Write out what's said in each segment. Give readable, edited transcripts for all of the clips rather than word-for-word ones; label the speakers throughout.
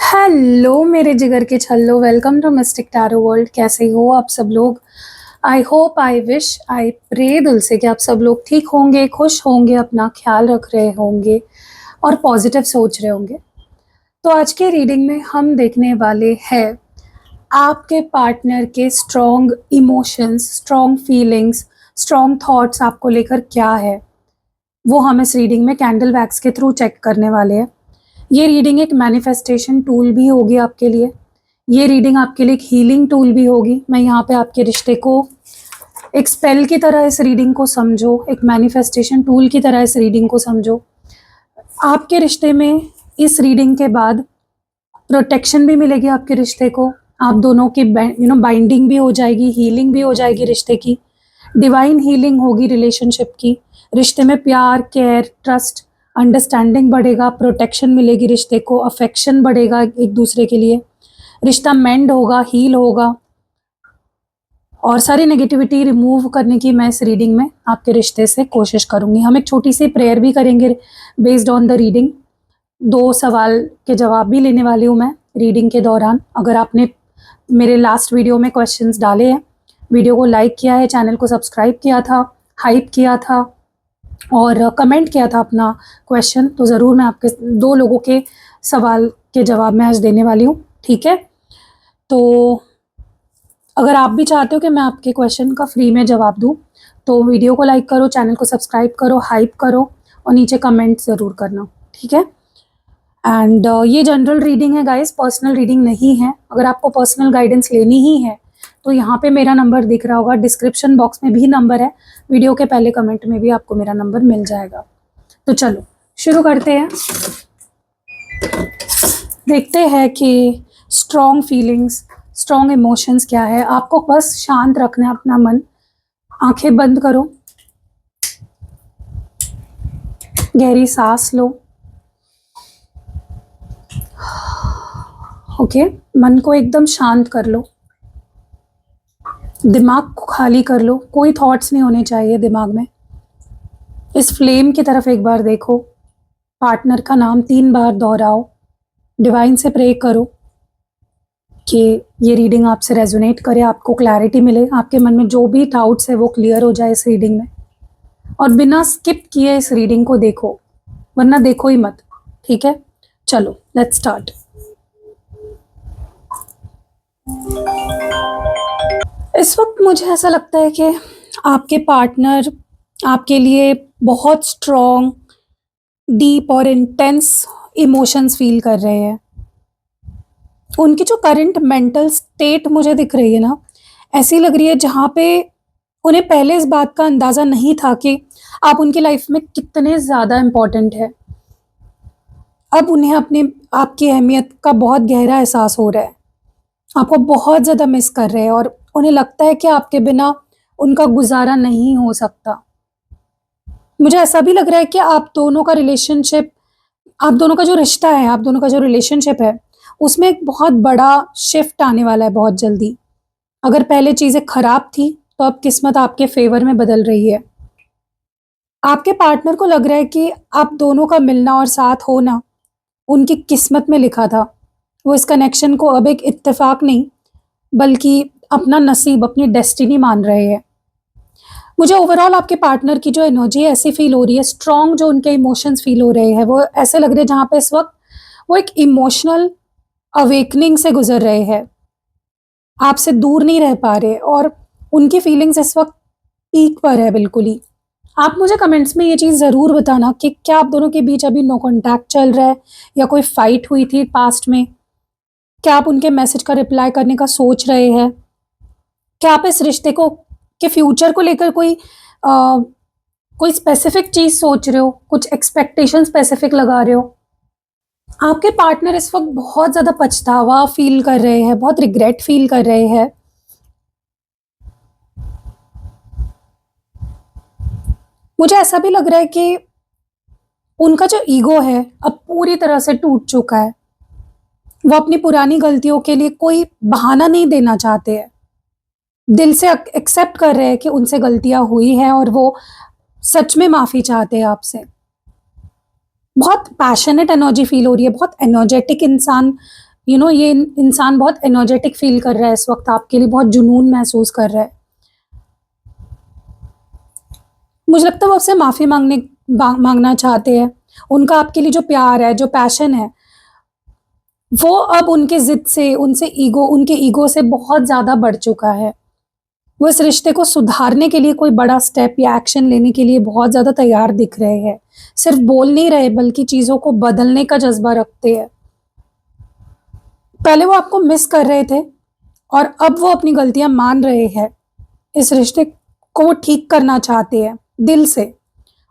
Speaker 1: Hello मेरे जिगर के छल्लो, welcome to mystic tarot world. कैसे हो आप सब लोग? I hope, I wish, I pray दिल से कि आप सब लोग ठीक होंगे, खुश होंगे, अपना ख्याल रख रहे होंगे और पॉजिटिव सोच रहे होंगे। तो आज के रीडिंग में हम देखने वाले हैं आपके पार्टनर के strong emotions, strong feelings, strong thoughts आपको लेकर क्या है, वो हम इस रीडिंग में कैंडल वैक्स के थ्रू चेक करने वाले हैं। ये रीडिंग एक मैनिफेस्टेशन टूल भी होगी आपके लिए। ये रीडिंग आपके लिए एक हीलिंग टूल भी होगी। मैं यहाँ पे आपके रिश्ते को एक स्पेल की तरह इस रीडिंग को समझो, एक मैनिफेस्टेशन टूल की तरह इस रीडिंग को समझो। आपके रिश्ते में इस रीडिंग के बाद प्रोटेक्शन भी मिलेगी आपके रिश्ते को। आप दोनों की बाइंडिंग भी हो जाएगी, हीलिंग भी हो जाएगी रिश्ते की, डिवाइन हीलिंग होगी रिलेशनशिप की। रिश्ते में प्यार, केयर, ट्रस्ट, अंडरस्टैंडिंग बढ़ेगा, प्रोटेक्शन मिलेगी रिश्ते को, अफेक्शन बढ़ेगा एक दूसरे के लिए, रिश्ता मेंड होगा, हील होगा और सारी नेगेटिविटी रिमूव करने की मैं इस रीडिंग में आपके रिश्ते से कोशिश करूंगी। हम एक छोटी सी प्रेयर भी करेंगे बेस्ड ऑन द रीडिंग। 2 सवाल के जवाब भी लेने वाली हूँ मैं रीडिंग के दौरान। अगर आपने मेरे लास्ट वीडियो में क्वेश्चंस डाले हैं, वीडियो को लाइक किया है, चैनल को सब्सक्राइब किया था, हाइप किया था और कमेंट किया था अपना क्वेश्चन, तो ज़रूर मैं आपके 2 लोगों के सवाल के जवाब मैं आज देने वाली हूँ। ठीक है, तो अगर आप भी चाहते हो कि मैं आपके क्वेश्चन का फ्री में जवाब दूँ तो वीडियो को लाइक करो, चैनल को सब्सक्राइब करो, हाइप करो और नीचे कमेंट ज़रूर करना। ठीक है, एंड ये जनरल रीडिंग है गाइस, पर्सनल रीडिंग नहीं है। अगर आपको पर्सनल गाइडेंस लेनी ही है तो यहाँ पे मेरा नंबर दिख रहा होगा, डिस्क्रिप्शन बॉक्स में भी नंबर है, वीडियो के पहले कमेंट में भी आपको मेरा नंबर मिल जाएगा। तो चलो शुरू करते हैं। देखते हैं कि स्ट्रॉन्ग फीलिंग्स, स्ट्रॉन्ग इमोशंस क्या है। आपको बस शांत रखना है अपना मन। आंखें बंद करो, गहरी सांस लो। ओके, मन को एकदम शांत कर लो, दिमाग को खाली कर लो, कोई थॉट्स नहीं होने चाहिए दिमाग में। इस फ्लेम की तरफ एक बार देखो, पार्टनर का नाम 3 बार दोहराओ, डिवाइन से प्रे करो कि ये रीडिंग आपसे रेजोनेट करे, आपको क्लैरिटी मिले, आपके मन में जो भी डाउट्स है वो क्लियर हो जाए इस रीडिंग में। और बिना स्किप किए इस रीडिंग को देखो, वरना देखो ही मत। ठीक है, चलो लेट्स स्टार्ट। इस वक्त मुझे ऐसा लगता है कि आपके पार्टनर आपके लिए बहुत स्ट्रॉन्ग, डीप और इंटेंस इमोशंस फील कर रहे हैं। उनकी जो करंट मेंटल स्टेट मुझे दिख रही है ना, ऐसी लग रही है जहाँ पे उन्हें पहले इस बात का अंदाज़ा नहीं था कि आप उनकी लाइफ में कितने ज़्यादा इम्पोर्टेंट है। अब उन्हें अपने आपकी अहमियत का बहुत गहरा एहसास हो रहा है, आपको बहुत ज़्यादा मिस कर रहे हैं और उन्हें लगता है कि आपके बिना उनका गुजारा नहीं हो सकता। मुझे ऐसा भी लग रहा है कि आप दोनों का रिलेशनशिप, आप दोनों का जो रिश्ता है, आप दोनों का जो रिलेशनशिप है, उसमें एक बहुत बड़ा शिफ्ट आने वाला है बहुत जल्दी। अगर पहले चीज़ें खराब थी तो अब किस्मत आपके फेवर में बदल रही है। आपके पार्टनर को लग रहा है कि आप दोनों का मिलना और साथ होना उनकी किस्मत में लिखा था। वो इस कनेक्शन को अब एक इत्तेफाक नहीं बल्कि अपना नसीब, अपनी डेस्टिनी मान रहे हैं। मुझे ओवरऑल आपके पार्टनर की जो एनर्जी है ऐसी फील हो रही है, स्ट्रॉन्ग जो उनके इमोशंस फील हो रहे हैं, वो ऐसे लग रहे हैं जहाँ पे इस वक्त वो एक इमोशनल अवेकनिंग से गुजर रहे हैं, आपसे दूर नहीं रह पा रहे और उनकी फीलिंग्स इस वक्त पीक पर है बिल्कुल ही। आप मुझे कमेंट्स में ये चीज़ ज़रूर बताना कि क्या आप दोनों के बीच अभी नो कॉन्टैक्ट चल रहा है या कोई फाइट हुई थी पास्ट में। क्या आप उनके मैसेज का रिप्लाई करने का सोच रहे हैं? क्या आप इस रिश्ते को के फ्यूचर को लेकर कोई स्पेसिफिक चीज़ सोच रहे हो, कुछ एक्सपेक्टेशन स्पेसिफिक लगा रहे हो? आपके पार्टनर इस वक्त बहुत ज़्यादा पछतावा फील कर रहे हैं, बहुत रिग्रेट फील कर रहे हैं। मुझे ऐसा भी लग रहा है कि उनका जो ईगो है अब पूरी तरह से टूट चुका है। वो अपनी पुरानी गलतियों के लिए कोई बहाना नहीं देना चाहते हैं, दिल से एक्सेप्ट कर रहे हैं कि उनसे गलतियां हुई हैं और वो सच में माफ़ी चाहते हैं आपसे। बहुत पैशनेट एनर्जी फील हो रही है, बहुत एनर्जेटिक इंसान ये इंसान बहुत एनर्जेटिक फील कर रहा है इस वक्त, आपके लिए बहुत जुनून महसूस कर रहा है। मुझे लगता है वो आपसे माफ़ी मांगना चाहते हैं। उनका आपके लिए जो प्यार है, जो पैशन है, वो अब उनके ज़िद से, उनके ईगो से बहुत ज़्यादा बढ़ चुका है। वो इस रिश्ते को सुधारने के लिए कोई बड़ा स्टेप या एक्शन लेने के लिए बहुत ज़्यादा तैयार दिख रहे हैं। सिर्फ बोल नहीं रहे, बल्कि चीज़ों को बदलने का जज़्बा रखते हैं। पहले वो आपको मिस कर रहे थे और अब वो अपनी गलतियाँ मान रहे हैं। इस रिश्ते को वो ठीक करना चाहते हैं, दिल से।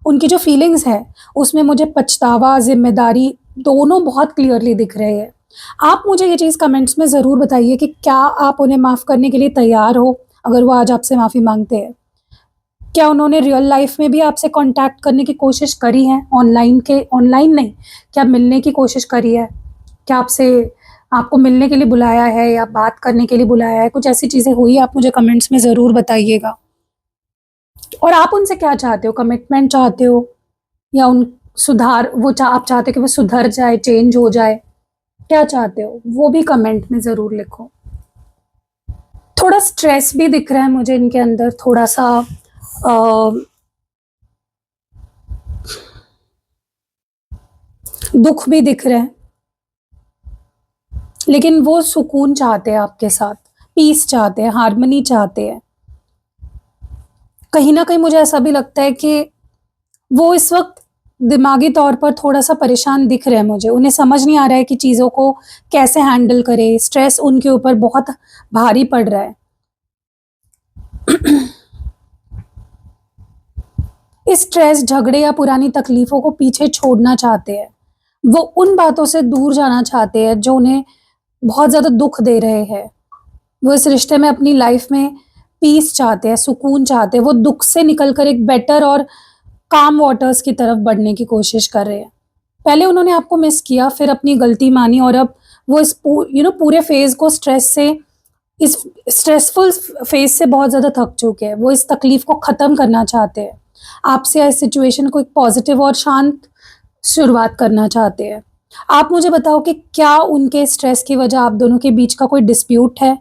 Speaker 1: उनकी जो फीलिंग्स है, उसमें मुझे पछतावा, ज़िम्मेदारी दोनों बहुत क्लियरली दिख रहे हैं। आप मुझे ये चीज़ कमेंट्स में ज़रूर बताइए कि क्या आप उन्हें माफ़ करने के लिए तैयार हो, अगर वो आज आपसे माफ़ी माँगते हैं? क्या उन्होंने रियल लाइफ़ में भी आपसे कॉन्टैक्ट करने की कोशिश करी है? ऑनलाइन नहीं, क्या मिलने की कोशिश करी है? क्या आपको मिलने के लिए बुलाया है या बात करने के लिए बुलाया है? कुछ ऐसी चीज़ें हुई, आप मुझे कमेंट्स में ज़रूर बताइएगा। और आप उनसे क्या चाहते हो? कमिटमेंट चाहते हो या उन सुधार वो चा आप चाहते हो कि वो सुधर जाए, चेंज हो जाए? क्या चाहते हो? वो भी कमेंट में ज़रूर लिखो। थोड़ा स्ट्रेस भी दिख रहा है मुझे इनके अंदर, थोड़ा-सा दुःख भी दिख रहा है। लेकिन वो सुकून चाहते हैं आपके साथ, पीस चाहते हैं, हार्मनी चाहते हैं। कहीं न कहीं मुझे ऐसा भी लगता है कि वो इस वक़्त दिमागी तौर पर थोड़ा-सा परेशान दिख रहे हैं मुझे। उन्हें समझ नहीं आ रहा है कि चीज़ों को कैसे हैंडल करें, स्ट्रेस उनके ऊपर बहुत भारी पड़ रहा है। इस स्ट्रेस, झगड़े या पुरानी तकलीफ़ों को पीछे छोड़ना चाहते हैं। वो उन बातों से दूर जाना चाहते हैं जो उन्हें बहुत ज़्यादा दुःख दे रहे हैं। वो इस रिश्ते में अपनी लाइफ़ में पीस चाहते हैं, सुकून चाहते हैं। वो दुःख से निकल कर एक बेटर और काम वाटर्स की तरफ बढ़ने की कोशिश कर रहे हैं। पहले उन्होंने आपको मिस किया, फिर अपनी गलती मानी और अब वो इस पूरे फ़ेज़ को इस स्ट्रेसफुल फ़ेज़ से बहुत ज़्यादा थक चुके हैं। वो इस तकलीफ़ को ख़त्म करना चाहते हैं। आपसे इस सिचुएशन को एक पॉज़िटिव और शांत शुरुआत करना चाहते हैं। आप मुझे बताओ कि क्या उनके स्ट्रेस की वजह आप दोनों के बीच का कोई डिस्प्यूट है?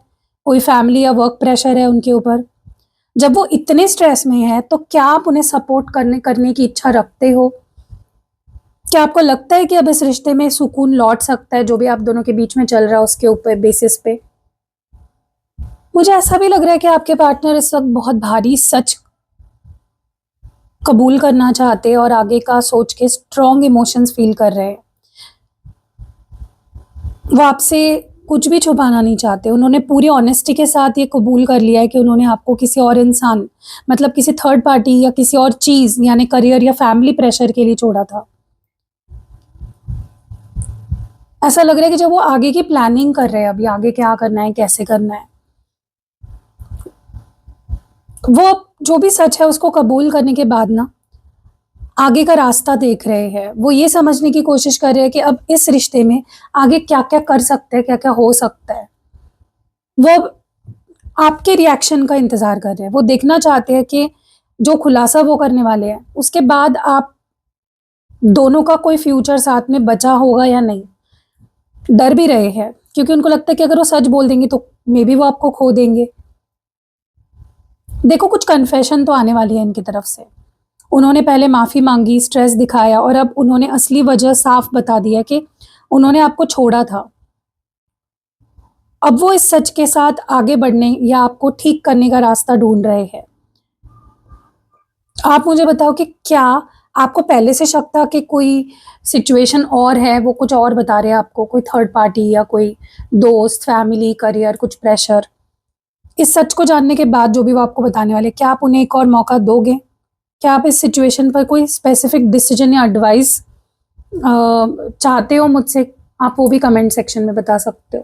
Speaker 1: कोई फ़ैमिली या वर्क प्रेशर है उनके ऊपर? जब वो इतने स्ट्रेस में हैं, तो क्या आप उन्हें सपोर्ट करने की इच्छा रखते हो? क्या आपको लगता है कि अब इस रिश्ते में सुकून लौट सकता है, जो भी आप दोनों के बीच में चल रहा है उसके ऊपर बेसिस पे? मुझे ऐसा भी लग रहा है कि आपके पार्टनर इस वक़्त बहुत भारी सच कबूल करना चाहते हैं और आगे का सोच के स्ट्रॉन्ग इमोशंस फ़ील कर रहे हैं। वो आपसे कुछ भी छुपाना नहीं चाहते। उन्होंने पूरी ऑनेस्टी के साथ ये कबूल कर लिया है कि उन्होंने आपको किसी और इंसान, मतलब किसी थर्ड पार्टी या किसी और चीज़ यानी करियर या फैमिली प्रेशर के लिए छोड़ा था। ऐसा लग रहा है कि जब वो आगे की प्लानिंग कर रहे हैं, अभी आगे क्या करना है, कैसे करना है। वो अब जो भी सच है उसको कबूल करने के बाद ना, आगे का रास्ता देख रहे हैं। वो ये समझने की कोशिश कर रहे हैं कि अब इस रिश्ते में आगे क्या-क्या कर सकते हैं, क्या-क्या हो सकता है। वो अब आपके रिएक्शन का इंतज़ार कर रहे हैं। वो देखना चाहते हैं कि जो खुलासा वो करने वाले हैं, उसके बाद आप दोनों का कोई फ्यूचर साथ में बचा होगा या नहीं। डर भी रहे हैं, क्योंकि उनको लगता है कि अगर वो सच बोल देंगे तो मेबी वो आपको खो देंगे। देखो, कुछ कन्फेशन तो आने वाली है इनकी तरफ से। उन्होंने पहले माफ़ी माँगी, स्ट्रेस दिखाया और अब उन्होंने असली वजह साफ बता दिया कि उन्होंने आपको छोड़ा था। अब वो इस सच के साथ आगे बढ़ने या आपको ठीक करने का रास्ता ढूँढ रहे हैं। आप मुझे बताओ कि क्या आपको पहले से शक था कि कोई सिचुएशन और है, वो कुछ और बता रहे हैं आपको, कोई थर्ड पार्टी या कोई दोस्त, फैमिली, करियर, कुछ प्रेशर? इस सच को जानने के बाद जो भी वो आपको बताने वाले हैं, क्या आप उन्हें एक और मौका दोगे? क्या आप इस सिचुएशन पर कोई स्पेसिफिक डिसीजन या एडवाइस चाहते हो मुझसे? आप वो भी कमेंट सेक्शन में बता सकते हो।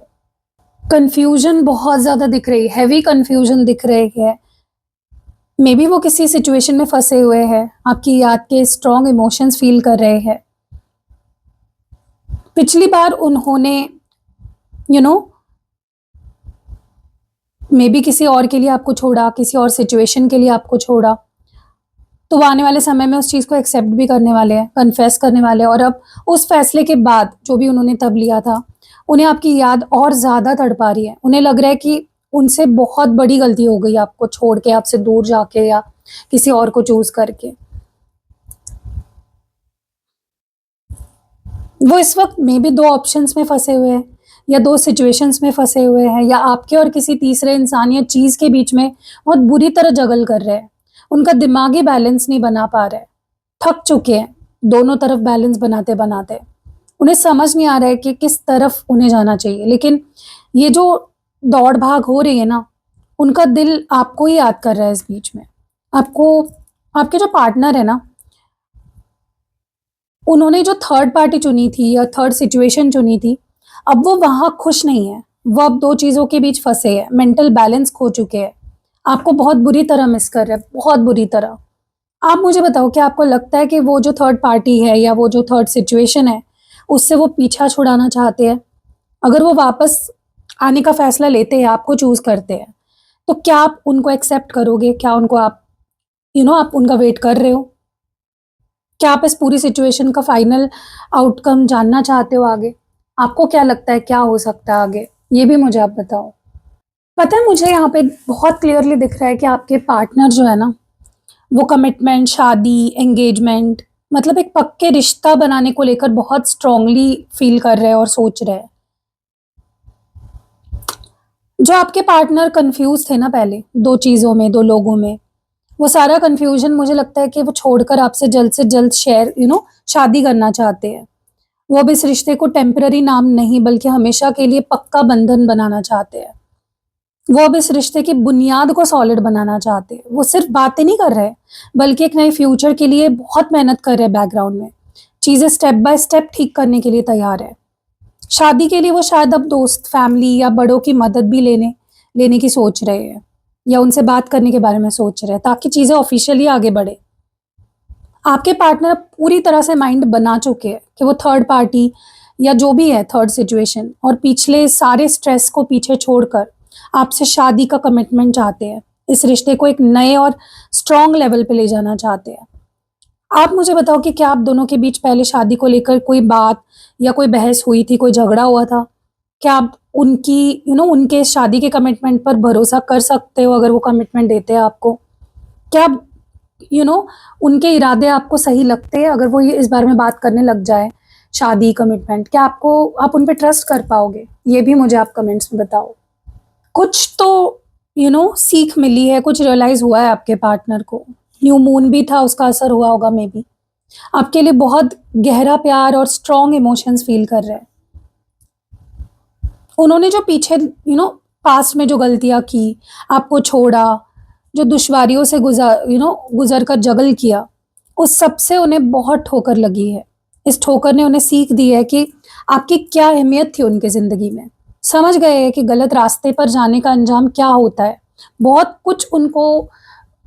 Speaker 1: कन्फ्यूज़न बहुत ज़्यादा दिख रही है, हेवी कन्फ्यूज़न दिख रही है। मेबी वो किसी सिचुएशन में फँसे हुए हैं, आपकी याद के स्ट्रॉन्ग इमोशंस फ़ील कर रहे हैं। पिछली बार उन्होंने यू नो मेबी किसी और के लिए आपको छोड़ा, किसी और सिचुएशन के लिए आपको छोड़ा, तो वो आने वाले समय में उस चीज़ को एक्सेप्ट भी करने वाले हैं, कन्फेस करने वाले हैं और अब उस फैसले के बाद जो भी उन्होंने तब लिया था, उन्हें आपकी याद और ज़्यादा तड़पा रही है। उन्हें लग रहा है कि उनसे बहुत बड़ी गलती हो गई आपको छोड़ के, आपसे दूर जाके या किसी और को चूज़ करके। वो इस वक़्त मेबी 2 ऑप्शंस में फँसे हुए हैं या 2 सिचुएशंस में फँसे हुए हैं या आपके और किसी तीसरे इंसान या चीज़ के बीच में बहुत बुरी तरह जगल कर रहे हैं। उनका दिमागी बैलेंस नहीं बना पा रहा है। थक चुके हैं, दोनों तरफ बैलेंस बनाते-बनाते। उन्हें समझ नहीं आ रहा है कि किस तरफ उन्हें जाना चाहिए। लेकिन ये जो दौड़-भाग हो रही है ना, उनका दिल आपको ही याद कर रहा है इस बीच में। आपको आपके जो पार्टनर है ना, उन्होंने जो थर्ड पार्टी चुनी थी या थर्ड सिचुएशन चुनी थी, अब वो वहाँ खुश नहीं है। वो अब 2 चीज़ों के बीच फँसे हैं, मेंटल बैलेंस खो चुके हैं। आपको बहुत बुरी तरह मिस कर रहे हैं, बहुत बुरी तरह। आप मुझे बताओ, क्या आपको लगता है कि वो जो थर्ड पार्टी है या वो जो थर्ड सिचुएशन है, उससे वो पीछा छुड़ाना चाहते हैं? अगर वो वापस आने का फ़ैसला लेते हैं, आपको चूज़ करते हैं, तो क्या आप उनको एक्सेप्ट करोगे? क्या उनको आप आप उनका वेट कर रहे हो? क्या आप इस पूरी सिचुएशन का फाइनल आउटकम जानना चाहते हो आगे? आपको क्या लगता है क्या हो सकता है आगे? ये भी मुझे आप बताओ। पता है, मुझे यहाँ पे बहुत क्लियरली दिख रहा है कि आपके पार्टनर जो है ना, वो कमिटमेंट, शादी, एंगेजमेंट मतलब एक पक्के रिश्ता बनाने को लेकर बहुत स्ट्रांगली फ़ील कर रहे हैं और सोच रहे हैं। जो आपके पार्टनर कन्फ्यूज़ थे ना पहले 2 चीज़ों में, 2 लोगों में, वो सारा कन्फ्यूज़न मुझे लगता है कि वो छोड़कर आपसे जल्द से जल्द शादी करना चाहते हैं। वो अब इस रिश्ते को टेम्पररी नाम नहीं बल्कि हमेशा के लिए पक्का बंधन बनाना चाहते हैं। वो अब इस रिश्ते की बुनियाद को सॉलिड बनाना चाहते हैं। वो सिर्फ़ बातें नहीं कर रहे, बल्कि एक नए फ्यूचर के लिए बहुत मेहनत कर रहे हैं बैकग्राउंड में। चीज़ें स्टेप बाय स्टेप ठीक करने के लिए तैयार है। शादी के लिए वो शायद अब दोस्त, फैमिली या बड़ों की मदद भी लेने लेने की सोच रहे हैं या उनसे बात करने के बारे में सोच रहे हैं ताकि चीज़ें ऑफ़िशियली आगे बढ़े। आपके पार्टनर पूरी तरह से माइंड बना चुके हैं कि वो थर्ड पार्टी या जो भी है थर्ड सिचुएशन और पिछले सारे स्ट्रेस को पीछे छोड़कर आपसे शादी का कमिटमेंट चाहते हैं। इस रिश्ते को एक नए और स्ट्रॉन्ग लेवल पे ले जाना चाहते हैं। आप मुझे बताओ कि क्या आप दोनों के बीच पहले शादी को लेकर कोई बात या कोई बहस हुई थी, कोई झगड़ा हुआ था? क्या आप उनकी उनके शादी के कमिटमेंट पर भरोसा कर सकते हो अगर वो कमिटमेंट देते हैं आपको? क्या आप यू नो उनके इरादे आपको सही लगते हैं अगर वो ये इस बारे में बात करने लग जाए, शादी, कमिटमेंट, क्या आप उन पे ट्रस्ट कर पाओगे? ये भी मुझे आप कमेंट्स में बताओ। कुछ तो सीख मिली है, कुछ रियलाइज़ हुआ है आपके पार्टनर को। न्यू मून भी था, उसका असर हुआ होगा मेबी। आपके लिए बहुत गहरा प्यार और स्ट्रॉन्ग इमोशंस फ़ील कर रहे हैं। उन्होंने जो पीछे पास्ट में जो गलतियाँ की, आपको छोड़ा, जो दुश्वारियों से गुज़र कर जगल किया, उस सब से उन्हें बहुत ठोकर लगी है। इस ठोकर ने उन्हें सीख दी है कि आपकी क्या अहमियत थी उनकी ज़िंदगी में। समझ गए हैं कि गलत रास्ते पर जाने का अंजाम क्या होता है। बहुत कुछ उनको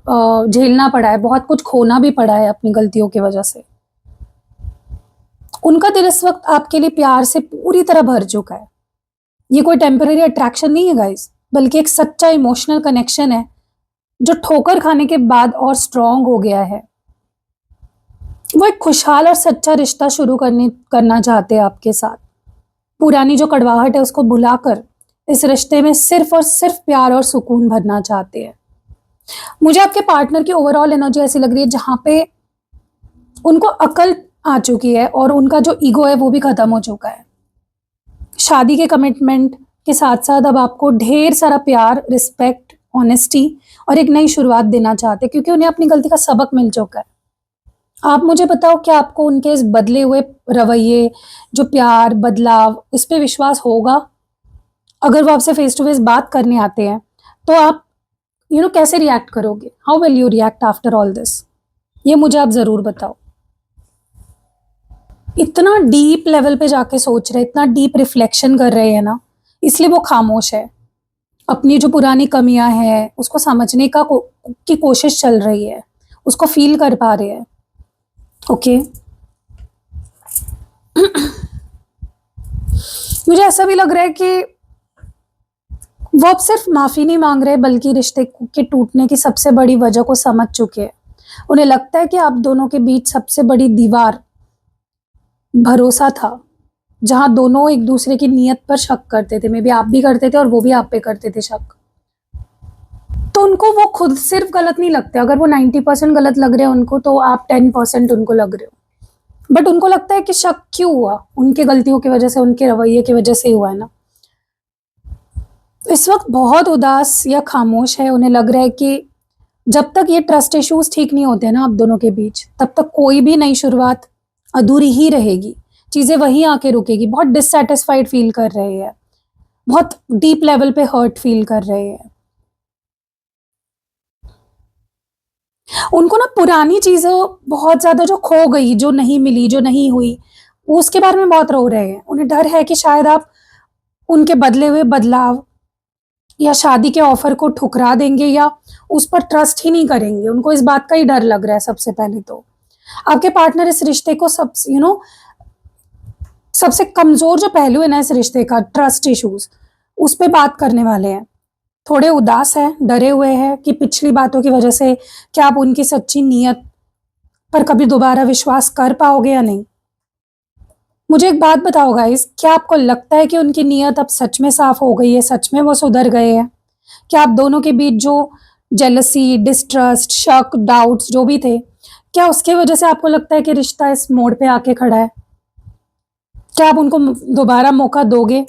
Speaker 1: झेलना पड़ा है, बहुत कुछ खोना भी पड़ा है अपनी गलतियों की वजह से। उनका दिल इस वक़्त आपके लिए प्यार से पूरी तरह भर चुका है। ये कोई टेम्परेरी अट्रैक्शन नहीं है गाइज़, बल्कि एक सच्चा इमोशनल कनेक्शन है, जो ठोकर खाने के बाद और स्ट्रॉन्ग हो गया है। वो एक खुशहाल और सच्चा रिश्ता शुरू करना चाहते हैं आपके साथ। पुरानी जो कड़वाहट है उसको भुलाकर इस रिश्ते में सिर्फ़ और सिर्फ़ प्यार और सुकून भरना चाहते हैं। मुझे आपके पार्टनर की ओवरऑल एनर्जी ऐसी लग रही है जहाँ पे उनको अकल आ चुकी है और उनका जो ईगो है वो भी ख़त्म हो चुका है। शादी के कमिटमेंट के साथ-साथ अब आपको ढेर सारा प्यार, रिस्पेक्ट, ऑनेस्टी और एक नई शुरुआत देना चाहते हैं क्योंकि उन्हें अपनी गलती का सबक मिल चुका है। आप मुझे बताओ, क्या आपको उनके इस बदले हुए रवैये, जो प्यार, बदलाव, उस पे विश्वास होगा? अगर वो आपसे फ़ेस टू फ़ेस बात करने आते हैं, तो आप कैसे रिएक्ट करोगे? How will you react after all this? ये मुझे आप ज़रूर बताओ। इतना डीप लेवल पे जाके सोच रहे हैं, इतना डीप रिफ्लेक्शन कर रहे हैं ना, इसलिए वो खामोश है। अपनी जो पुरानी कमियाँ हैं, उसको समझने की कोशिश चल रही है, उसको फ़ील कर पा रहे हैं। ओके। मुझे ऐसा भी लग रहा है कि वो अब सिर्फ़ माफ़ी नहीं माँग रहे बल्कि रिश्ते के टूटने की सबसे बड़ी वजह को समझ चुके हैं। उन्हें लगता है कि आप दोनों के बीच सबसे बड़ी दीवार भरोसा था। जहाँ दोनों एक दूसरे की नीयत पर शक करते थे, मे बी आप भी करते थे और वो भी आप पे करते थे शक। तो उनको वो खुद सिर्फ गलत नहीं लगते, अगर वो 90% गलत लग रहे हैं उनको, तो आप 10% उनको लग रहे हो। बट उनको लगता है कि शक क्यों हुआ, उनके गलतियों की वजह से, उनके रवैये की वजह से हुआ है ना। इस वक्त बहुत उदास या खामोश है, उन्हें लग रहा है कि जब तक ये ट्रस्ट इश्यूज ठीक नहीं होते ना आप दोनों के बीच, तब तक कोई भी नई शुरुआत अधूरी ही रहेगी, चीजें वहीं आके रुकेगी। बहुत डिससेटिस्फाइड फील कर रहे हैं, बहुत डीप लेवल पे हर्ट फील कर रहे हैं। उनको ना पुरानी चीज़ें बहुत ज़्यादा जो खो गई, जो नहीं मिली, जो नहीं हुई, वो उसके बारे में बहुत रो रहे हैं। उन्हें डर है कि शायद आप उनके बदले हुए बदलाव या शादी के ऑफ़र को ठुकरा देंगे या उस पर ट्रस्ट ही नहीं करेंगे। उनको इस बात का ही डर लग रहा है सबसे पहले तो। आपके पार्टनर इस रिश्ते को सबसे कमज़ोर जो पहलू है ना इस रिश्ते का, ट्रस्ट इश्यूज़, उस पे बात करने वाले हैं। थोड़े उदास हैं, डरे हुए हैं कि पिछली बातों की वजह से क्या आप उनकी सच्ची नीयत पर कभी दोबारा विश्वास कर पाओगे या नहीं। मुझे एक बात बताओ गाइस, क्या आपको लगता है कि उनकी नीयत अब सच में साफ हो गई है, सच में वो सुधर गए हैं? क्या आप दोनों के बीच जो जेलसी, डिस्ट्रस्ट, शक, डाउट्स जो भी थे, क्या उसके वजह से आपको लगता है कि रिश्ता इस मोड़ पे आके खड़ा है? क्या आप उनको दोबारा मौका दोगे?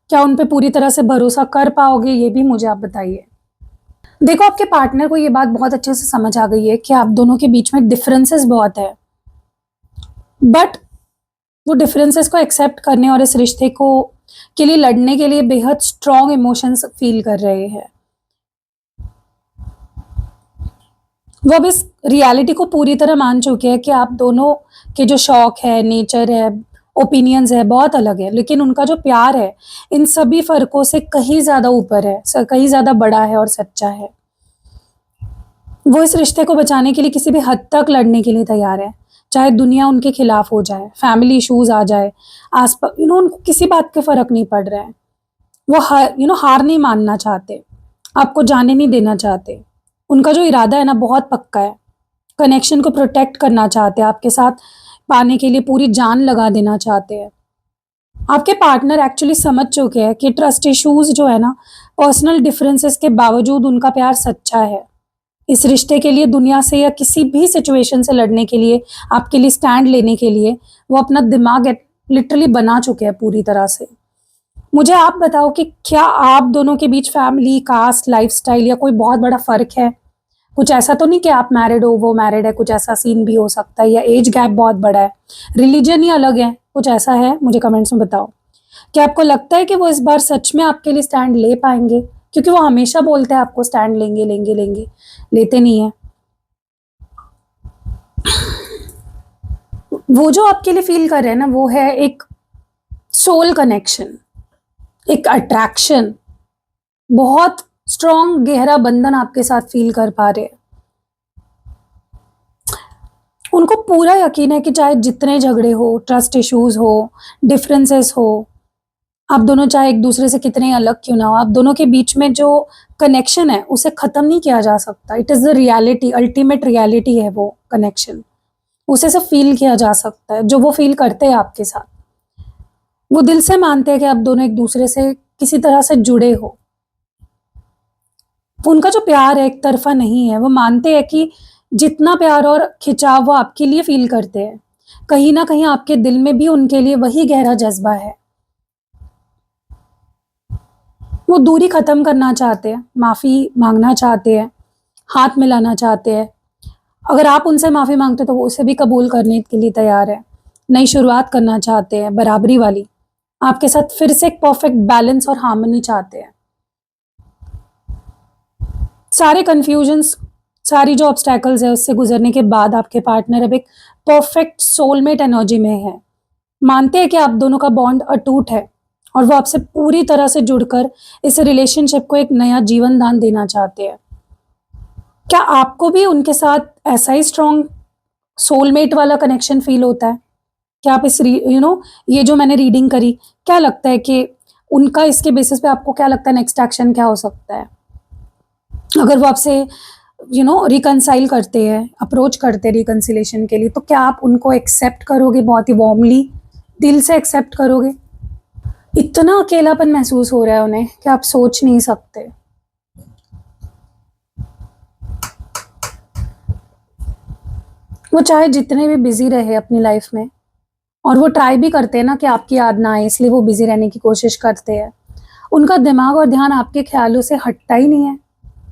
Speaker 1: क्या उन पे पूरी तरह से भरोसा कर पाओगे? ये भी मुझे आप बताइए। देखो, आपके पार्टनर को ये बात बहुत अच्छे से समझ आ गई है कि आप दोनों के बीच में डिफरेंसेस बहुत है, बट वो डिफरेंसेस को एक्सेप्ट करने और इस रिश्ते को के लिए लड़ने के लिए बेहद स्ट्रॉन्ग इमोशंस फील कर रहे हैं। वो अब इस रियलिटी को पूरी तरह मान चुके हैं कि आप दोनों के जो शौक है, नेचर है, ओपिनियंस है, बहुत अलग है, लेकिन उनका जो प्यार है इन सभी फ़र्कों से कहीं ज़्यादा ऊपर है, कहीं ज़्यादा बड़ा है और सच्चा है। वो इस रिश्ते को बचाने के लिए किसी भी हद तक लड़ने के लिए तैयार है, चाहे दुनिया उनके खिलाफ हो जाए, फैमिली इश्यूज़ आ जाए, आस-पास उनको किसी बात का फ़र्क नहीं पड़ रहा है। वो हार नहीं मानना चाहते, आपको जाने नहीं देना चाहते। उनका जो इरादा है ना बहुत पक्का है, कनेक्शन को प्रोटेक्ट करना चाहते हैं, आपके साथ पाने के लिए पूरी जान लगा देना चाहते हैं। आपके पार्टनर एक्चुअली समझ चुके हैं कि ट्रस्ट इश्यूज़ जो है ना, पर्सनल डिफरेंसेस के बावजूद उनका प्यार सच्चा है। इस रिश्ते के लिए दुनिया से या किसी भी सिचुएशन से लड़ने के लिए, आपके लिए स्टैंड लेने के लिए वो अपना दिमाग लिटरली बना चुके हैं पूरी तरह से। मुझे आप बताओ कि क्या आप दोनों के बीच फैमिली, कास्ट, लाइफ़स्टाइल या कोई बहुत बड़ा फ़र्क है? कुछ ऐसा तो नहीं कि आप मैरिड हो, वो मैरिड है, कुछ ऐसा सीन भी हो सकता है, या एज गैप बहुत बड़ा है, रिलीजन ही अलग है, कुछ ऐसा है? मुझे कमेंट्स में बताओ। क्या आपको लगता है कि वो इस बार सच में आपके लिए स्टैंड ले पाएँगे? क्योंकि वो हमेशा बोलते हैं आपको स्टैंड लेंगे, लेंगे, लेंगे, लेते नहीं हैं। वो जो आपके लिए फ़ील कर रहे हैं ना, वो है एक सोल कनेक्शन, एक अट्रैक्शन, बहुत स्ट्रॉन्ग गहरा बंधन आपके साथ फ़ील कर पा रहे हैं। उनको पूरा यकीन है कि चाहे जितने झगड़े हो, ट्रस्ट इश्यूज़ हो, डिफरेंसेस हो, आप दोनों चाहे एक-दूसरे से कितने अलग क्यों ना हो, आप दोनों के बीच में जो कनेक्शन है, उसे ख़त्म नहीं किया जा सकता। It is the reality, ultimate reality है वो कनेक्शन। उसे सिर्फ़ फ़ील किया जा सकता है, जो वो फ़ील करते हैं आपके साथ। वो दिल से मानते हैं कि आप दोनों एक-दूसरे से किसी तरह से जुड़े हो। उनका जो प्यार है एक तरफ़ा नहीं है, वो मानते हैं कि जितना प्यार और खिंचाव वो आपके लिए फ़ील करते हैं, कहीं न कहीं आपके दिल में भी उनके लिए वही गहरा जज़्बा है। वो दूरी ख़त्म करना चाहते हैं, माफ़ी माँगना चाहते हैं, हाथ मिलाना चाहते हैं। अगर आप उनसे माफ़ी माँगते हो तो वो उसे भी कबूल करने के लिए तैयार है। नई शुरुआत करना चाहते हैं, बराबरी वाली। आपके साथ फिर से एक परफ़ेक्ट बैलेंस और हार्मनी चाहते हैं। सारे कन्फ्यूजन्स, सारी जो ऑब्स्टैकल्स है उससे गुज़रने के बाद आपके पार्टनर अब एक परफ़ेक्ट सोलमेट एनर्जी में है। मानते हैं कि आप दोनों का बॉन्ड अटूट है और वो आपसे पूरी तरह से जुड़कर इस रिलेशनशिप को एक नया जीवन दान देना चाहते हैं। क्या आपको भी उनके साथ ऐसा ही स्ट्रॉन्ग सोलमेट वाला कनेक्शन फ़ील होता है? क्या आप इस ये जो मैंने रीडिंग करी, क्या लगता है कि उनका इसके बेसिस पे आपको क्या लगता है नेक्स्ट एक्शन क्या हो सकता है? अगर वो आपसे रिकंसाइल करते हैं, अप्रोच करते हैं रिकंसिलिएशन के लिए, तो क्या आप उनको एक्सेप्ट करोगे बहुत ही वार्मली दिल से एक्सेप्ट करोगे? इतना अकेलापन महसूस हो रहा है उन्हें कि आप सोच नहीं सकते। वो चाहे जितने भी बिजी रहे अपनी लाइफ में, और वो ट्राई भी करते हैं ना कि आपकी याद ना आए, इसलिए वो बिजी रहने की कोशिश करते हैं। उनका दिमाग और ध्यान आपके ख्यालों से हटता ही नहीं है।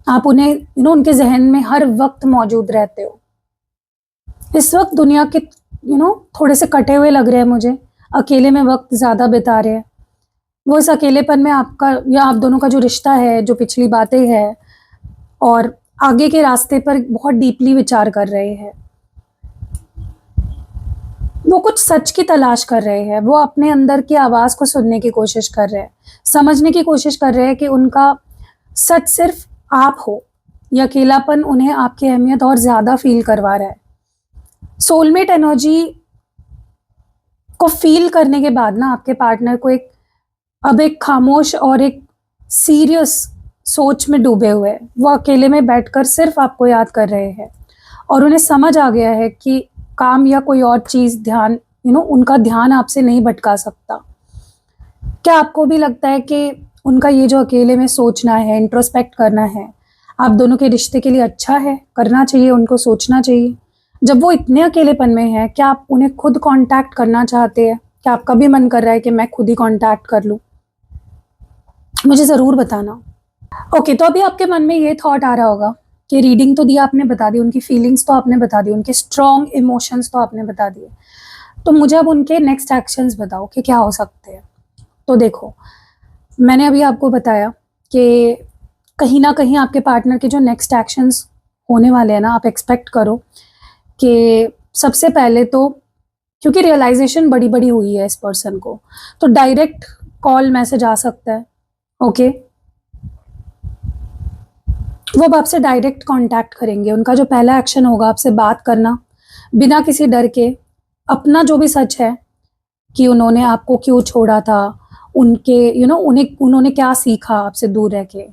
Speaker 1: आप उन्हें उनके जहन में हर वक्त मौजूद रहते हो। इस वक्त दुनिया के थोड़े से कटे हुए लग रहे हैं मुझे, अकेले में वक्त ज़्यादा बिता रहे हैं। वो इस अकेलेपन में आपका या आप दोनों का जो रिश्ता है, जो पिछली बातें हैं और आगे के रास्ते पर बहुत डीपली विचार कर रहे हैं। वो कुछ सच की तलाश कर रहे हैं। वो अपने अंदर की आवाज़ को सुनने की कोशिश कर रहे हैं, समझने की कोशिश कर रहे हैं कि उनका सच सिर्फ आप हो। ये अकेलापन उन्हें आपकी अहमियत और ज़्यादा फील करवा रहा है। सोलमेट एनर्जी को फील करने के बाद ना आपके पार्टनर को अब एक खामोश और एक सीरियस सोच में डूबे हुए हैं। वो अकेले में बैठकर सिर्फ आपको याद कर रहे हैं और उन्हें समझ आ गया है कि काम या कोई और चीज़ उनका ध्यान आपसे नहीं भटका सकता। क्या आपको भी लगता है कि उनका ये जो अकेले में सोचना है, इंट्रोस्पेक्ट करना है, आप दोनों के रिश्ते के लिए अच्छा है? करना चाहिए, उनको सोचना चाहिए। जब वो इतने अकेलेपन में है, क्या आप उन्हें खुद कांटेक्ट करना चाहते हैं? क्या आपका भी मन कर रहा है कि मैं खुद ही कांटेक्ट कर लूँ? मुझे ज़रूर बताना। ओके, तो अभी आपके मन में ये थॉट आ रहा होगा कि रीडिंग तो दिया आपने, बता दी उनकी फीलिंग्स तो आपने बता दी, उनके स्ट्रॉन्ग इमोशंस तो आपने बता दिए, तो मुझे अब उनके नेक्स्ट एक्शंस बताओ कि क्या हो सकते हैं। तो देखो, मैंने अभी आपको बताया कि कहीं ना कहीं आपके पार्टनर के जो नेक्स्ट एक्शंस होने वाले हैं ना, आप एक्सपेक्ट करो कि सबसे पहले तो, क्योंकि रियलाइजेशन बड़ी बड़ी हुई है इस पर्सन को, तो डायरेक्ट कॉल मैसेज आ सकता है। ओके, वो अब आपसे डायरेक्ट कांटेक्ट करेंगे। उनका जो पहला एक्शन होगा आपसे बात करना, बिना किसी डर के अपना जो भी सच है कि उन्होंने आपको क्यों छोड़ा था, उनके उन्होंने क्या सीखा आपसे दूर रह के,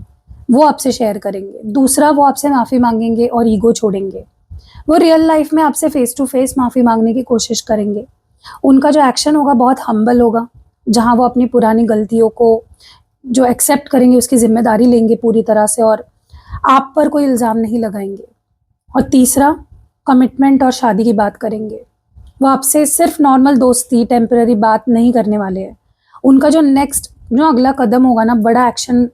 Speaker 1: वो आपसे शेयर करेंगे। दूसरा, वो आपसे माफ़ी मांगेंगे और ईगो छोड़ेंगे। वो रियल लाइफ में आपसे फेस टू फेस माफ़ी मांगने की कोशिश करेंगे। उनका जो एक्शन होगा बहुत हम्बल होगा, जहाँ वो अपनी पुरानी गलतियों को जो एक्सेप्ट करेंगे, उसकी जिम्मेदारी लेंगे पूरी तरह से और आप पर कोई इल्ज़ाम नहीं लगाएंगे। और तीसरा, कमिटमेंट और शादी की बात करेंगे। वो आपसे सिर्फ नॉर्मल दोस्ती, टेम्पररी बात नहीं करने वाले हैं। उनका जो अगला कदम होगा ना, बड़ा एक्शन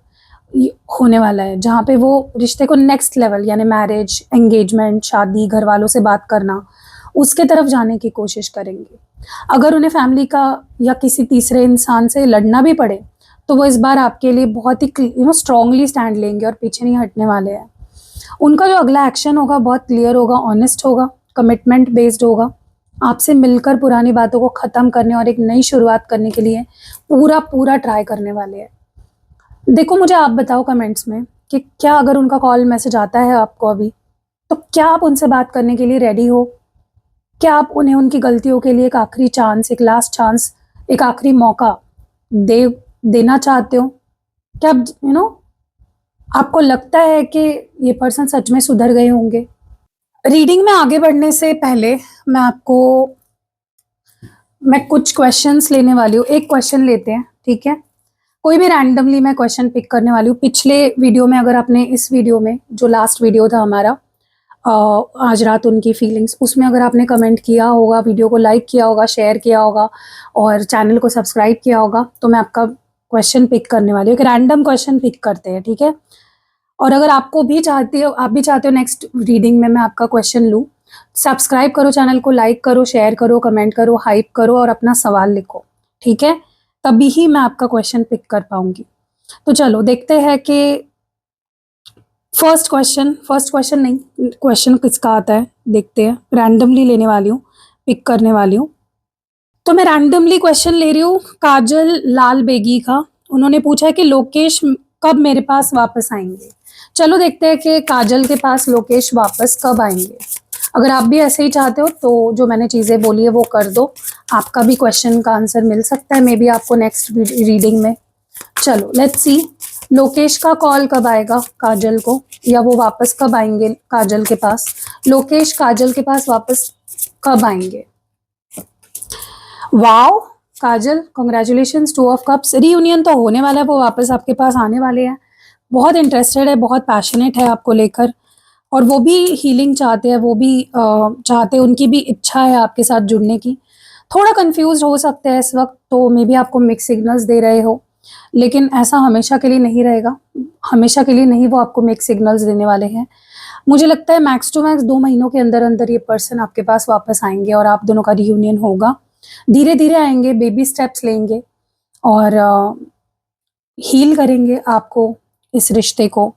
Speaker 1: होने वाला है, जहाँ पे वो रिश्ते को नेक्स्ट लेवल यानी मैरिज, एंगेजमेंट, शादी, घर वालों से बात करना, उसके तरफ जाने की कोशिश करेंगे। अगर उन्हें फैमिली का या किसी तीसरे इंसान से लड़ना भी पड़े, तो वो इस बार आपके लिए बहुत ही स्ट्रांगली स्टैंड लेंगे और पीछे नहीं हटने वाले हैं। उनका जो अगला एक्शन होगा बहुत क्लियर होगा, ऑनेस्ट होगा, कमिटमेंट बेस्ड होगा। आपसे मिलकर पुरानी बातों को ख़त्म करने और एक नई शुरुआत करने के लिए पूरा ट्राई करने वाले हैं। देखो, मुझे आप बताओ कमेंट्स में कि क्या अगर उनका कॉल मैसेज आता है आपको अभी, तो क्या आप उनसे बात करने के लिए रेडी हो? क्या आप उन्हें उनकी गलतियों के लिए एक आखिरी चांस, एक लास्ट चांस, एक आखिरी मौका देना चाहते हो? क्या आपको लगता है कि ये पर्सन सच में सुधर गए होंगे? रीडिंग में आगे बढ़ने से पहले मैं कुछ क्वेश्चंस लेने वाली हूँ। एक क्वेश्चन लेते हैं, ठीक है? कोई भी रैंडमली मैं क्वेश्चन पिक करने वाली हूँ। पिछले वीडियो में, अगर आपने इस वीडियो में, जो लास्ट वीडियो था हमारा आज रात उनकी फीलिंग्स, उसमें अगर आपने कमेंट किया होगा, वीडियो को लाइक किया होगा, शेयर किया होगा और चैनल को सब्सक्राइब किया होगा, तो मैं आपका क्वेश्चन पिक करने वाली हूँ। एक रैंडम क्वेश्चन पिक करते हैं, ठीक है? और अगर आप भी चाहते हो नेक्स्ट रीडिंग में मैं आपका क्वेश्चन लूँ, सब्सक्राइब करो, चैनल को लाइक करो, शेयर करो, कमेंट करो, हाइप करो और अपना सवाल लिखो, ठीक है? तभी ही मैं आपका क्वेश्चन पिक कर पाऊंगी। तो चलो देखते हैं कि फर्स्ट क्वेश्चन नहीं, क्वेश्चन किसका आता है, देखते हैं। रैंडमली लेने वाली हूँ, पिक करने वाली हूँ। तो मैं रैंडमली क्वेश्चन ले रही हूँ काजल लाल बेगी का। उन्होंने पूछा है कि लोकेश कब मेरे पास वापस आएंगे। चलो देखते हैं कि काजल के पास लोकेश वापस कब आएंगे। अगर आप भी ऐसे ही चाहते हो तो जो मैंने चीज़ें बोली है वो कर दो, आपका भी क्वेश्चन का आंसर मिल सकता है मे बी आपको नेक्स्ट रीडिंग में। चलो लेट्स सी, लोकेश का कॉल कब आएगा काजल को, या वो वापस कब आएंगे काजल के पास। लोकेश काजल के पास वापस कब आएंगे? Wow, Kajal, congratulations, 2 of cups. Reunion तो होने वाला है, वो वापस आपके पास आने वाले हैं, बहुत इंटरेस्टेड है, बहुत पैशनेट है आपको लेकर, और वो भी हीलिंग चाहते हैं, वो भी चाहते हैं, उनकी भी इच्छा है आपके साथ जुड़ने की। थोड़ा कंफ्यूज हो सकते हैं इस वक्त, तो मे बी आपको मिक्स सिग्नल्स दे रहे हो, लेकिन ऐसा हमेशा के लिए नहीं रहेगा, हमेशा के लिए नहीं वो आपको मिक्स सिग्नल्स देने वाले हैं। मुझे लगता है मैक्स टू मैक्स 2 महीनों के अंदर अंदर ये पर्सन आपके पास वापस आएंगे और आप दोनों का रियूनियन होगा। धीरे धीरे आएंगे, बेबी स्टेप्स लेंगे और हील करेंगे आपको, इस रिश्ते को।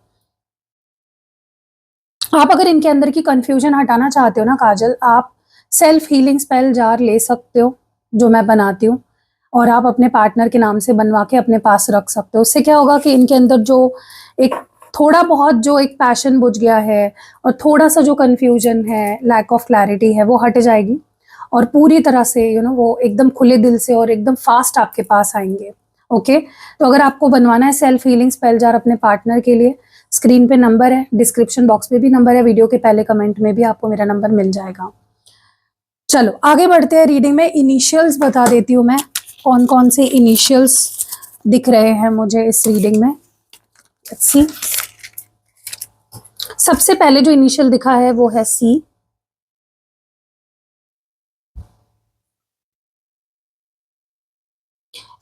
Speaker 1: आप अगर इनके अंदर की कंफ्यूजन हटाना चाहते हो ना काजल, आप सेल्फ हीलिंग स्पेल जार ले सकते हो, जो मैं बनाती हूँ, और आप अपने पार्टनर के नाम से बनवा के अपने पास रख सकते हो। उससे क्या होगा कि इनके अंदर जो एक थोड़ा बहुत जो एक पैशन बुझ गया है और थोड़ा सा जो कंफ्यूजन है, लैक ऑफ क्लैरिटी है, वो हट जाएगी और पूरी तरह से वो एकदम खुले दिल से और एकदम फास्ट आपके पास आएंगे। ओके, तो अगर आपको बनवाना है सेल्फ हीलिंग स्पेल जार अपने पार्टनर के लिए, स्क्रीन पे नंबर है, डिस्क्रिप्शन बॉक्स में भी नंबर है, वीडियो के पहले कमेंट में भी आपको मेरा नंबर मिल जाएगा। चलो आगे बढ़ते हैं रीडिंग में। इनिशियल्स बता देती हूँ मैं, कौन कौन से इनिशियल्स दिख रहे हैं मुझे इस रीडिंग में। Let's see. सबसे पहले जो इनिशियल दिखा है वो है C.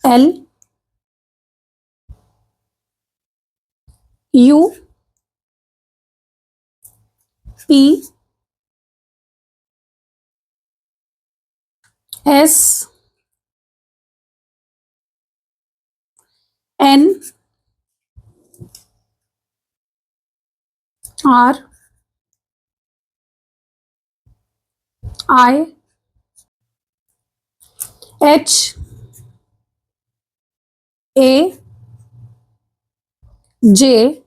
Speaker 1: L, U, P, S, N, R, I, H, A, J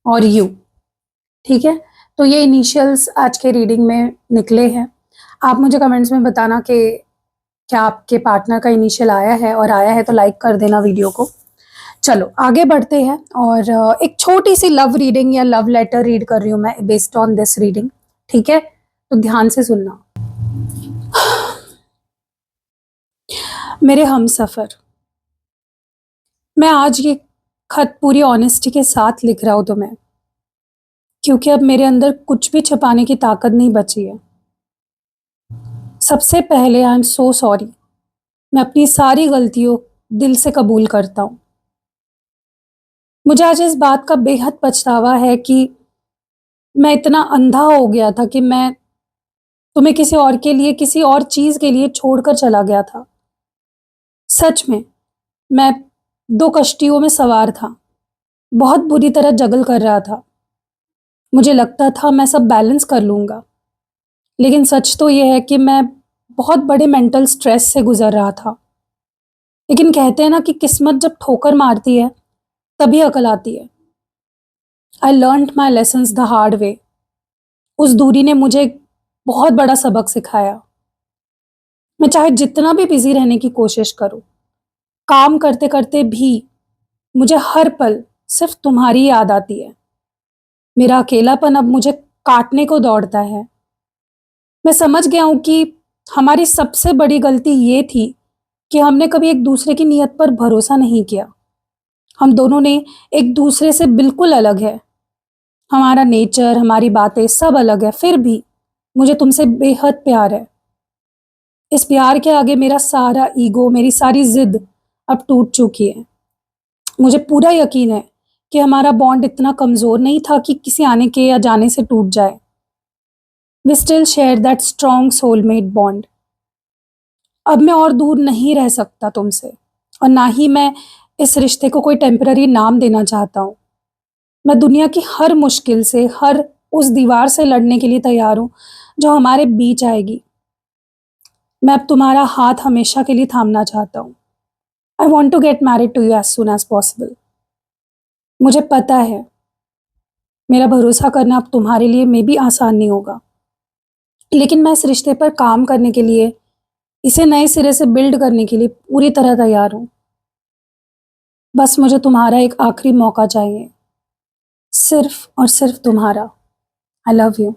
Speaker 1: और यू। ठीक है, तो ये इनिशियल्स आज के रीडिंग में निकले हैं। आप मुझे कमेंट्स में बताना कि क्या आपके पार्टनर का इनिशियल आया है, और आया है तो लाइक कर देना वीडियो को। चलो आगे बढ़ते हैं, और एक छोटी सी लव रीडिंग या लव लेटर रीड कर रही हूँ मैं बेस्ड ऑन दिस रीडिंग। ठीक है, तो ध्यान से सुनना। मेरे हमसफर, मैं आज ये खत पूरी ऑनेस्टी के साथ लिख रहा हूं तुम्हें, क्योंकि अब मेरे अंदर कुछ भी छुपाने की ताकत नहीं बची है। सबसे पहले आई एम सो सॉरी। मैं अपनी सारी गलतियों दिल से कबूल करता हूँ। मुझे आज इस बात का बेहद पछतावा है कि मैं इतना अंधा हो गया था कि मैं तुम्हें किसी और के लिए, किसी और चीज के लिए छोड़कर चला गया था। सच में मैं 2 कश्तियों में सवार था, बहुत बुरी तरह जगल कर रहा था। मुझे लगता था मैं सब बैलेंस कर लूंगा, लेकिन सच तो यह है कि मैं बहुत बड़े मेंटल स्ट्रेस से गुजर रहा था। लेकिन कहते हैं ना कि किस्मत जब ठोकर मारती है तभी अकल आती है। I learned my lessons the hard way. उस दूरी ने मुझे एक बहुत बड़ा सबक सिखाया। मैं चाहे जितना भी बिजी रहने की कोशिश करूं, काम करते करते भी मुझे हर पल सिर्फ तुम्हारी याद आती है। मेरा अकेलापन अब मुझे काटने को दौड़ता है। मैं समझ गया हूं कि हमारी सबसे बड़ी गलती ये थी कि हमने कभी एक दूसरे की नीयत पर भरोसा नहीं किया। हम दोनों ने एक दूसरे से बिल्कुल अलग है, हमारा नेचर, हमारी बातें सब अलग है, फिर भी मुझे तुमसे बेहद प्यार है। इस प्यार के आगे मेरा सारा ईगो, मेरी सारी जिद अब टूट चुकी है। मुझे पूरा यकीन है कि हमारा बॉन्ड इतना कमजोर नहीं था कि किसी आने के या जाने से टूट जाए। We still share that strong soulmate bond. अब मैं और दूर नहीं रह सकता तुमसे, और ना ही मैं इस रिश्ते को कोई टेम्पररी नाम देना चाहता हूँ। मैं दुनिया की हर मुश्किल से, हर उस दीवार से लड़ने के लिए तैयार हूँ जो हमारे बीच आएगी। मैं अब तुम्हारा हाथ हमेशा के लिए थामना चाहता हूँ। I want to get married to you as soon as possible. मुझे पता है मेरा भरोसा करना अब तुम्हारे लिए में भी आसान नहीं होगा, लेकिन मैं इस रिश्ते पर काम करने के लिए, इसे नए सिरे से बिल्ड करने के लिए पूरी तरह तैयार हूँ। बस मुझे तुम्हारा एक आखिरी मौका चाहिए, सिर्फ और सिर्फ तुम्हारा। I love you.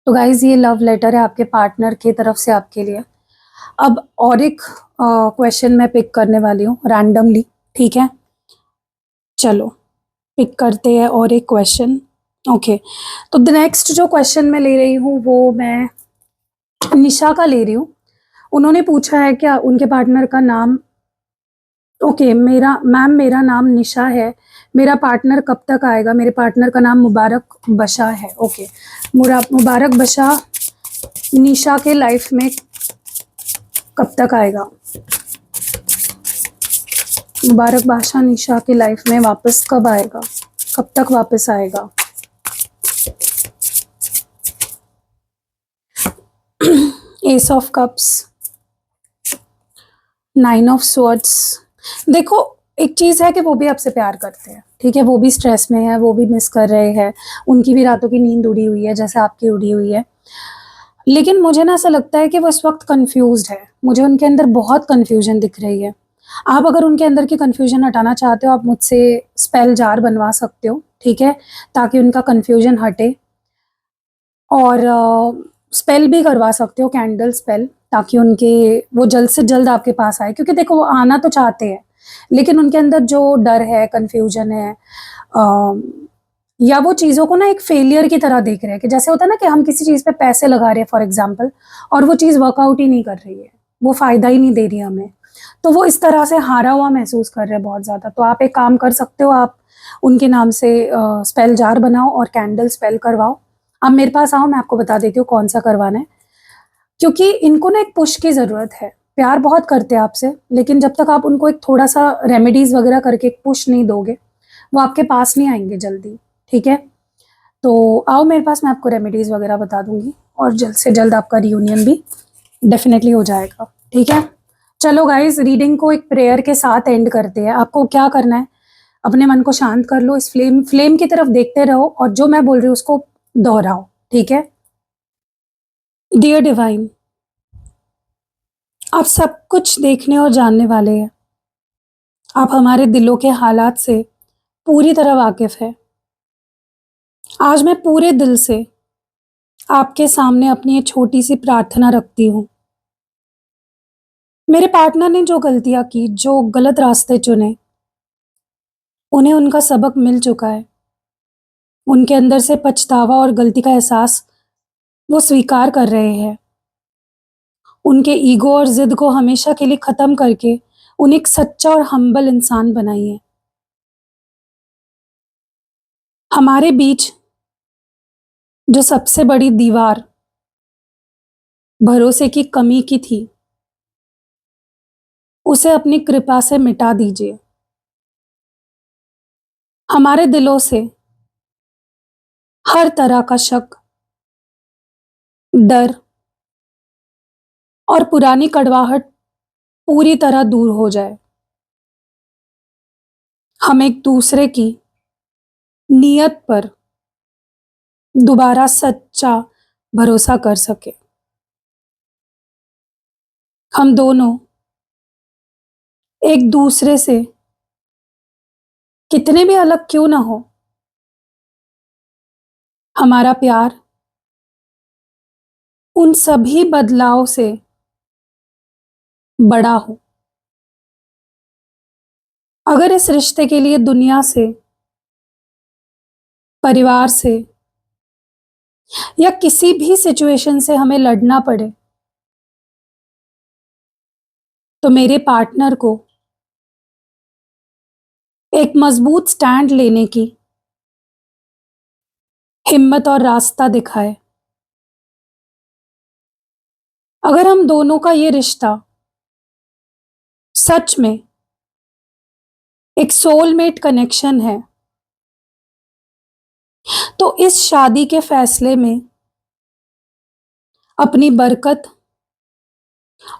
Speaker 1: तो गाइज, ये लव लेटर है आपके पार्टनर की तरफ से आपके लिए। अब और एक क्वेश्चन मैं पिक करने वाली हूँ रैंडमली, ठीक है? चलो पिक करते हैं और एक क्वेश्चन। ओके, तो द नेक्स्ट जो क्वेश्चन मैं ले रही हूँ वो मैं निशा का ले रही हूँ। उन्होंने पूछा है क्या उनके पार्टनर का नाम। ओके, मेरा नाम निशा है, मेरा पार्टनर कब तक आएगा? मेरे पार्टनर का नाम मुबारक बशा है। ओके, मुबारक बशा निशा के लाइफ में कब तक आएगा? मुबारक बादशाह निशा की लाइफ में वापस कब आएगा, कब तक वापस आएगा? S of cups, 9 of swords. देखो, एक चीज है कि वो भी आपसे प्यार करते हैं, ठीक है? वो भी स्ट्रेस में है, वो भी मिस कर रहे हैं, उनकी भी रातों की नींद उड़ी हुई है जैसे आपकी उड़ी हुई है। लेकिन मुझे ना ऐसा लगता है कि वो इस वक्त कंफ्यूज्ड है, मुझे उनके अंदर बहुत कंफ्यूजन दिख रही है। आप अगर उनके अंदर की कंफ्यूजन हटाना चाहते हो, आप मुझसे स्पेल जार बनवा सकते हो, ठीक है? ताकि उनका कंफ्यूजन हटे। और स्पेल भी करवा सकते हो, कैंडल स्पेल, ताकि उनके वो जल्द से जल्द आपके पास आए। क्योंकि देखो, वो आना तो चाहते हैं, लेकिन उनके अंदर जो डर है, कंफ्यूजन है, या वो चीज़ों को ना एक फेलियर की तरह देख रहे हैं, कि जैसे होता है ना कि हम किसी चीज़ पे पैसे लगा रहे हैं फॉर एग्जांपल, और वो चीज़ वर्कआउट ही नहीं कर रही है, वो फ़ायदा ही नहीं दे रही हमें, तो वो इस तरह से हारा हुआ महसूस कर रहे हैं बहुत ज़्यादा। तो आप एक काम कर सकते हो, आप उनके नाम से स्पेल जार बनाओ और कैंडल स्पेल करवाओ। आप मेरे पास आओ, मैं आपको बता देती हूँ कौन सा करवाना है। क्योंकि इनको ना एक पुश की ज़रूरत है, प्यार बहुत करते हैं आपसे, लेकिन जब तक आप उनको एक थोड़ा सा रेमेडीज़ वगैरह करके एक पुश नहीं दोगे, वो आपके पास नहीं आएंगे जल्दी, ठीक है? तो आओ मेरे पास, मैं आपको रेमेडीज़ वगैरह बता दूंगी, और जल्द से जल्द आपका रियूनियन भी डेफिनेटली हो जाएगा, ठीक है? चलो गाइज, रीडिंग को एक प्रेयर के साथ एंड करते हैं। आपको क्या करना है, अपने मन को शांत कर लो, इस फ्लेम की तरफ देखते रहो, और जो मैं बोल रही हूँ उसको दोहराओ, ठीक है? डियर डिवाइन, आप सब कुछ देखने और जानने वाले हैं। आप हमारे दिलों के हालात से पूरी तरह वाकिफ है। आज मैं पूरे दिल से आपके सामने अपनी एक छोटी सी प्रार्थना रखती हूँ। मेरे पार्टनर ने जो गलतियां की, जो गलत रास्ते चुने, उन्हें उनका सबक मिल चुका है। उनके अंदर से पछतावा और गलती का एहसास वो स्वीकार कर रहे हैं। उनके ईगो और जिद को हमेशा के लिए खत्म करके उन्हें एक सच्चा और हम्बल इंसान बनाइए। हमारे बीच जो सबसे बड़ी दीवार भरोसे की कमी की थी, उसे अपनी कृपा से मिटा दीजिए। हमारे दिलों से हर तरह का शक, डर और पुरानी कड़वाहट पूरी तरह दूर हो जाए। हम एक दूसरे की नीयत पर दोबारा सच्चा भरोसा कर सके। हम दोनों एक दूसरे से कितने भी अलग क्यों ना हो, हमारा प्यार उन सभी बदलाव से बड़ा हो। अगर इस रिश्ते के लिए दुनिया से, परिवार से, या किसी भी सिचुएशन से हमें लड़ना पड़े, तो मेरे पार्टनर को एक मजबूत स्टैंड लेने की हिम्मत और रास्ता दिखाए। अगर हम दोनों का ये रिश्ता सच में एक सोलमेट कनेक्शन है, तो इस शादी के फैसले में अपनी बरकत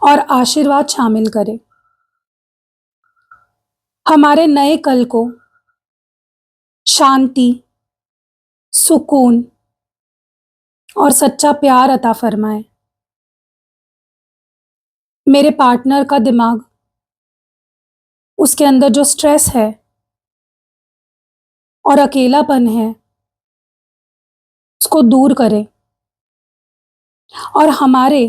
Speaker 1: और आशीर्वाद शामिल करें। हमारे नए कल को शांति, सुकून और सच्चा प्यार अता फरमाए। मेरे पार्टनर का दिमाग, उसके अंदर जो स्ट्रेस है और अकेलापन है, उसको दूर करें, और हमारे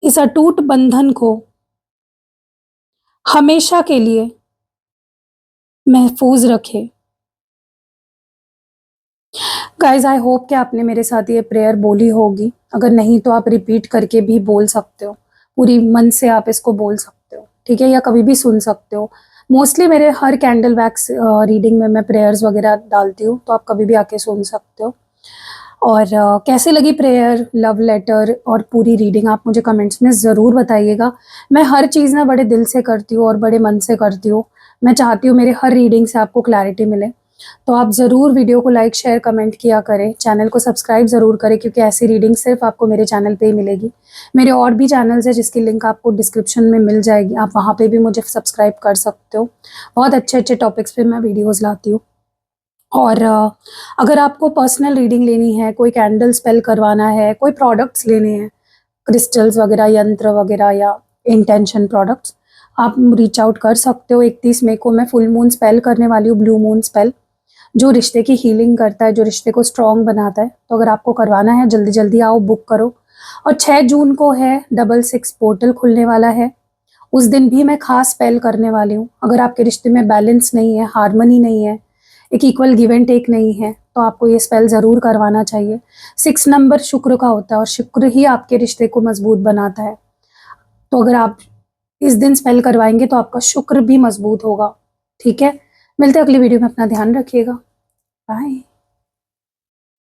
Speaker 1: इस अटूट बंधन को हमेशा के लिए महफूज रखे। गाइज आई होप कि आपने मेरे साथ ये प्रेयर बोली होगी। अगर नहीं तो आप रिपीट करके भी बोल सकते हो, पूरी मन से आप इसको बोल सकते हो, ठीक है, या कभी भी सुन सकते हो। मोस्टली मेरे हर कैंडल वैक्स रीडिंग में मैं प्रेयर्स वगैरह डालती हूँ, तो आप कभी भी आके सुन सकते हो। और कैसी लगी प्रेयर, लव लेटर और पूरी रीडिंग आप मुझे कमेंट्स में ज़रूर बताइएगा। मैं हर चीज़ ना बड़े दिल से करती हूँ और बड़े मन से करती हूँ। मैं चाहती हूँ मेरे हर रीडिंग से आपको क्लैरिटी मिले। तो आप ज़रूर वीडियो को लाइक शेयर कमेंट किया करें, चैनल को सब्सक्राइब ज़रूर करें, क्योंकि ऐसी रीडिंग सिर्फ आपको मेरे चैनल पे ही मिलेगी। मेरे और भी चैनल्स है जिसकी लिंक आपको डिस्क्रिप्शन में मिल जाएगी, आप वहाँ पे भी मुझे सब्सक्राइब कर सकते हो। बहुत अच्छे अच्छे टॉपिक्स पे मैं वीडियोज़ लाती हूँ। और अगर आपको पर्सनल रीडिंग लेनी है, कोई कैंडल स्पेल करवाना है, कोई प्रोडक्ट्स लेने हैं, क्रिस्टल्स वगैरह, यंत्र वगैरह या इंटेंशन प्रोडक्ट्स, आप रीच आउट कर सकते हो। 31 मई को मैं फुल मून स्पेल करने वाली हूँ, ब्लू मून स्पेल, जो रिश्ते की हीलिंग करता है, जो रिश्ते को स्ट्रॉन्ग बनाता है। तो अगर आपको करवाना है जल्दी जल्दी आओ, बुक करो। और 6 जून को है 66 पोर्टल खुलने वाला है, उस दिन भी मैं खास स्पेल करने वाली हूँ। अगर आपके रिश्ते में बैलेंस नहीं है, हार्मनी नहीं है, एक इक्वल गिव एंड टेक नहीं है, तो आपको ये स्पेल ज़रूर करवाना चाहिए। 6 नंबर शुक्र का होता है और शुक्र ही आपके रिश्ते को मजबूत बनाता है। तो अगर आप इस दिन स्पेल करवाएंगे तो आपका शुक्र भी मजबूत होगा, ठीक है। मिलते हैं अगली वीडियो में, अपना ध्यान रखिएगा, बाय।